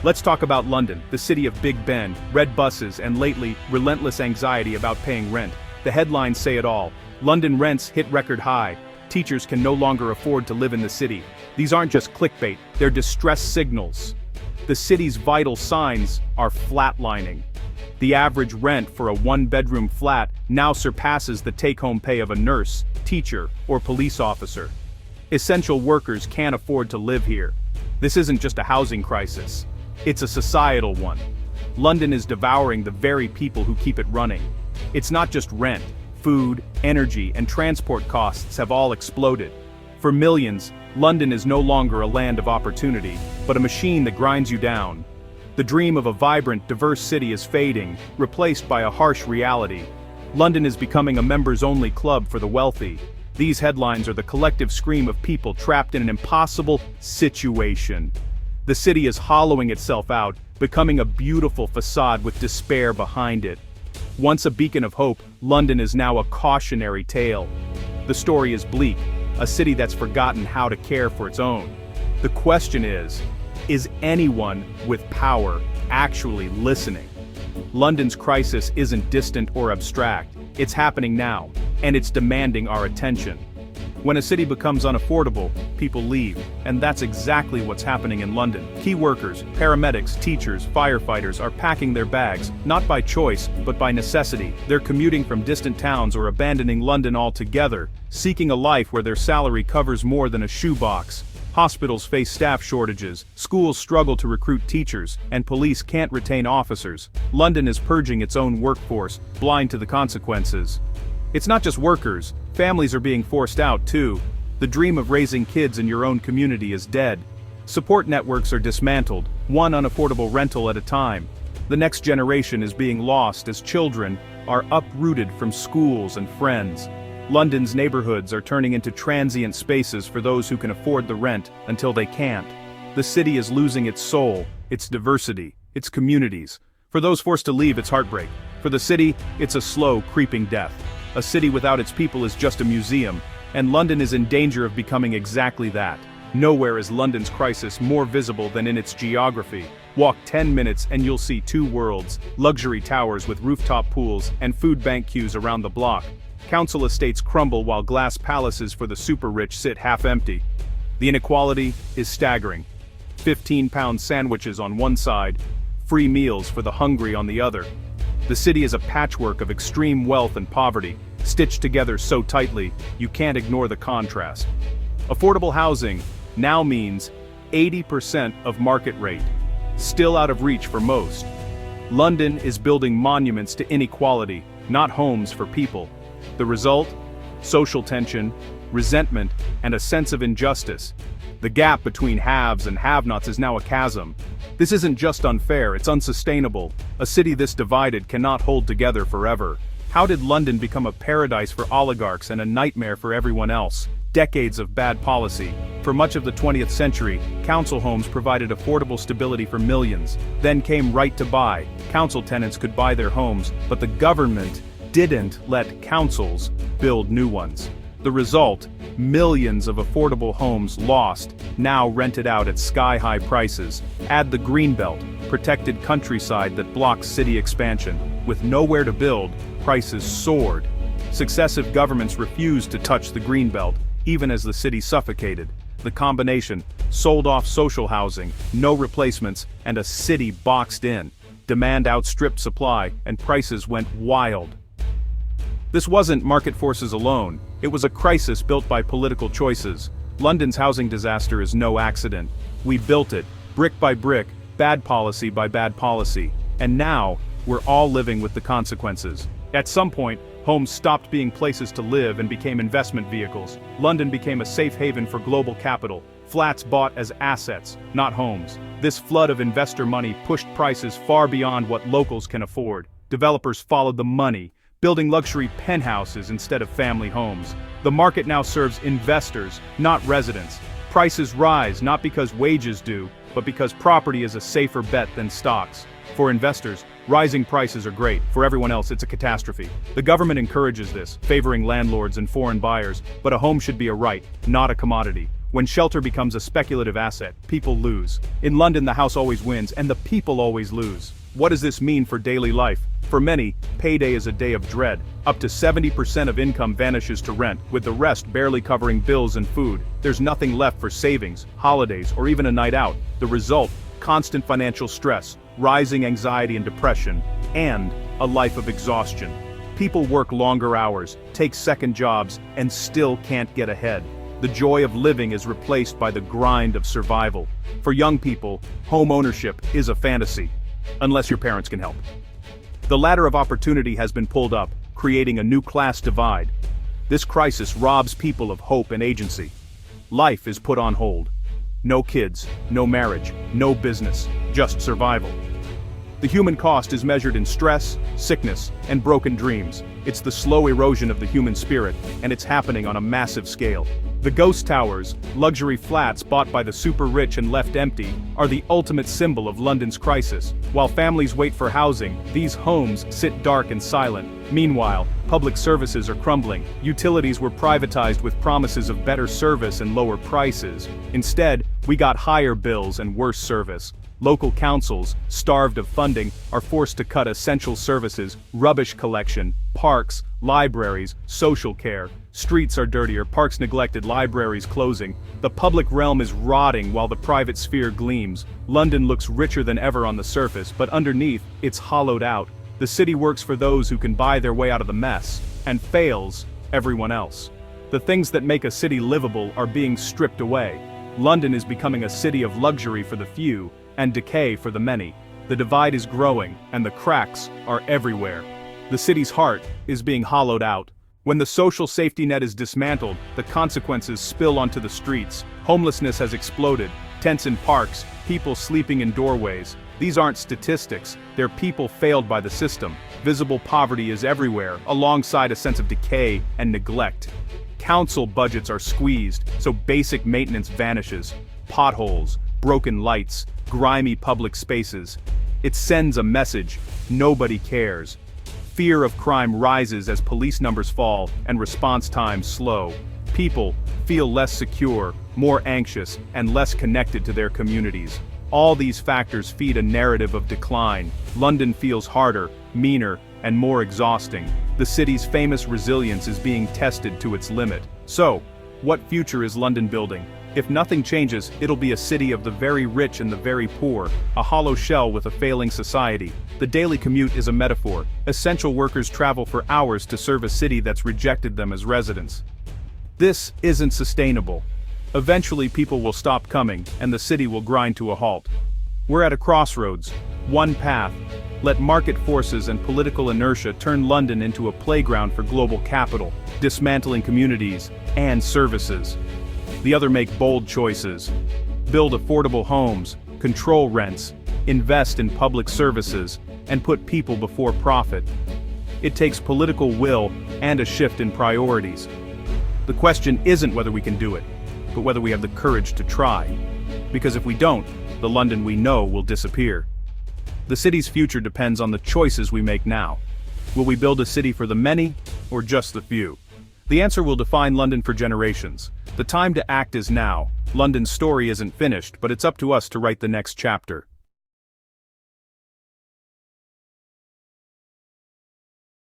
Let's talk about London, the city of Big Ben, red buses, and lately, relentless anxiety about paying rent. The headlines say it all. London rents hit record high. Teachers can no longer afford to live in the city. These aren't just clickbait, they're distress signals. The city's vital signs are flatlining. The average rent for a one-bedroom flat now surpasses the take-home pay of a nurse, teacher, or police officer. Essential workers can't afford to live here. This isn't just a housing crisis. It's a societal one. London is devouring the very people who keep it running. It's not just rent. Food, energy, and transport costs have all exploded. For millions, London is no longer a land of opportunity, but a machine that grinds you down. The dream of a vibrant, diverse city is fading, replaced by a harsh reality. London is becoming a members-only club for the wealthy. These headlines are the collective scream of people trapped in an impossible situation. The city is hollowing itself out, becoming a beautiful facade with despair behind it. Once a beacon of hope, London is now a cautionary tale. The story is bleak, a city that's forgotten how to care for its own. The question is anyone with power actually listening? London's crisis isn't distant or abstract, it's happening now, and it's demanding our attention. When a city becomes unaffordable, people leave, and that's exactly what's happening in London. Key workers, paramedics, teachers, firefighters are packing their bags, not by choice, but by necessity. They're commuting from distant towns or abandoning London altogether, seeking a life where their salary covers more than a shoebox. Hospitals face staff shortages, schools struggle to recruit teachers, and police can't retain officers. London is purging its own workforce, blind to the consequences. It's not just workers, families are being forced out too. The dream of raising kids in your own community is dead. Support networks are dismantled, one unaffordable rental at a time. The next generation is being lost as children are uprooted from schools and friends. London's neighborhoods are turning into transient spaces for those who can afford the rent until they can't. The city is losing its soul, its diversity, its communities. For those forced to leave, it's heartbreak. For the city, it's a slow, creeping death. A city without its people is just a museum, and London is in danger of becoming exactly that. Nowhere is London's crisis more visible than in its geography. Walk 10 minutes and you'll see two worlds, luxury towers with rooftop pools and food bank queues around the block. Council estates crumble while glass palaces for the super-rich sit half-empty. The inequality is staggering. 15-pound sandwiches on one side, free meals for the hungry on the other. The city is a patchwork of extreme wealth and poverty, stitched together so tightly, you can't ignore the contrast. Affordable housing now means 80% of market rate, still out of reach for most. London is building monuments to inequality, not homes for people. The result? Social tension, resentment, and a sense of injustice. The gap between haves and have-nots is now a chasm. This isn't just unfair, it's unsustainable. A city this divided cannot hold together forever. How did London become a paradise for oligarchs and a nightmare for everyone else? Decades of bad policy. For much of the 20th century, council homes provided affordable stability for millions. Then came right to buy. Council tenants could buy their homes, but the government didn't let councils build new ones. The result, millions of affordable homes lost, now rented out at sky-high prices. Add the greenbelt, protected countryside that blocks city expansion. With nowhere to build, prices soared. Successive governments refused to touch the greenbelt, even as the city suffocated. The combination, sold off social housing, no replacements, and a city boxed in. Demand outstripped supply, and prices went wild. This wasn't market forces alone, it was a crisis built by political choices. London's housing disaster is no accident. We built it, brick by brick, bad policy by bad policy. And now, we're all living with the consequences. At some point, homes stopped being places to live and became investment vehicles. London became a safe haven for global capital. Flats bought as assets, not homes. This flood of investor money pushed prices far beyond what locals can afford. Developers followed the money, building luxury penthouses instead of family homes. The market now serves investors, not residents. Prices rise not because wages do, but because property is a safer bet than stocks. For investors, rising prices are great. For everyone else, it's a catastrophe. The government encourages this, favoring landlords and foreign buyers, but a home should be a right, not a commodity. When shelter becomes a speculative asset, people lose. In London, the house always wins, and the people always lose. What does this mean for daily life? For many, payday is a day of dread. Up to 70% of income vanishes to rent, with the rest barely covering bills and food. There's nothing left for savings, holidays, or even a night out. The result: constant financial stress, rising anxiety and depression, and a life of exhaustion. People work longer hours, take second jobs, and still can't get ahead. The joy of living is replaced by the grind of survival. For young people, home ownership is a fantasy, unless your parents can help. The ladder of opportunity has been pulled up, creating a new class divide. This crisis robs people of hope and agency. Life is put on hold. No kids, no marriage, no business, just survival. The human cost is measured in stress, sickness, and broken dreams. It's the slow erosion of the human spirit, and it's happening on a massive scale. The ghost towers, luxury flats bought by the super rich and left empty, are the ultimate symbol of London's crisis. While families wait for housing, these homes sit dark and silent. Meanwhile, public services are crumbling. Utilities were privatized with promises of better service and lower prices. Instead, we got higher bills and worse service. Local councils, starved of funding, are forced to cut essential services, rubbish collection, parks, libraries, social care. Streets are dirtier, parks neglected, libraries closing. The public realm is rotting while the private sphere gleams. London looks richer than ever on the surface, but underneath, it's hollowed out. The city works for those who can buy their way out of the mess, and fails everyone else. The things that make a city livable are being stripped away. London is becoming a city of luxury for the few, and decay for the many. The divide is growing, and the cracks are everywhere. The city's heart is being hollowed out. When the social safety net is dismantled, the consequences spill onto the streets. Homelessness has exploded, tents in parks, people sleeping in doorways. These aren't statistics, they're people failed by the system. Visible poverty is everywhere, alongside a sense of decay and neglect. Council budgets are squeezed, so basic maintenance vanishes. Potholes, broken lights, grimy public spaces. It sends a message: nobody cares. Fear of crime rises as police numbers fall and response times slow. People feel less secure, more anxious, and less connected to their communities. All these factors feed a narrative of decline. London feels harder, meaner, and more exhausting. The city's famous resilience is being tested to its limit. So, what future is London building? If nothing changes, it'll be a city of the very rich and the very poor, a hollow shell with a failing society. The daily commute is a metaphor. Essential workers travel for hours to serve a city that's rejected them as residents. This isn't sustainable. Eventually people will stop coming, and the city will grind to a halt. We're at a crossroads. One path: let market forces and political inertia turn London into a playground for global capital, dismantling communities and services. The other: make bold choices. Build affordable homes, control rents, invest in public services, and put people before profit. It takes political will and a shift in priorities. The question isn't whether we can do it, but whether we have the courage to try. Because if we don't, the London we know will disappear. The city's future depends on the choices we make now. Will we build a city for the many, or just the few? The answer will define London for generations. The time to act is now. London's story isn't finished, but it's up to us to write the next chapter.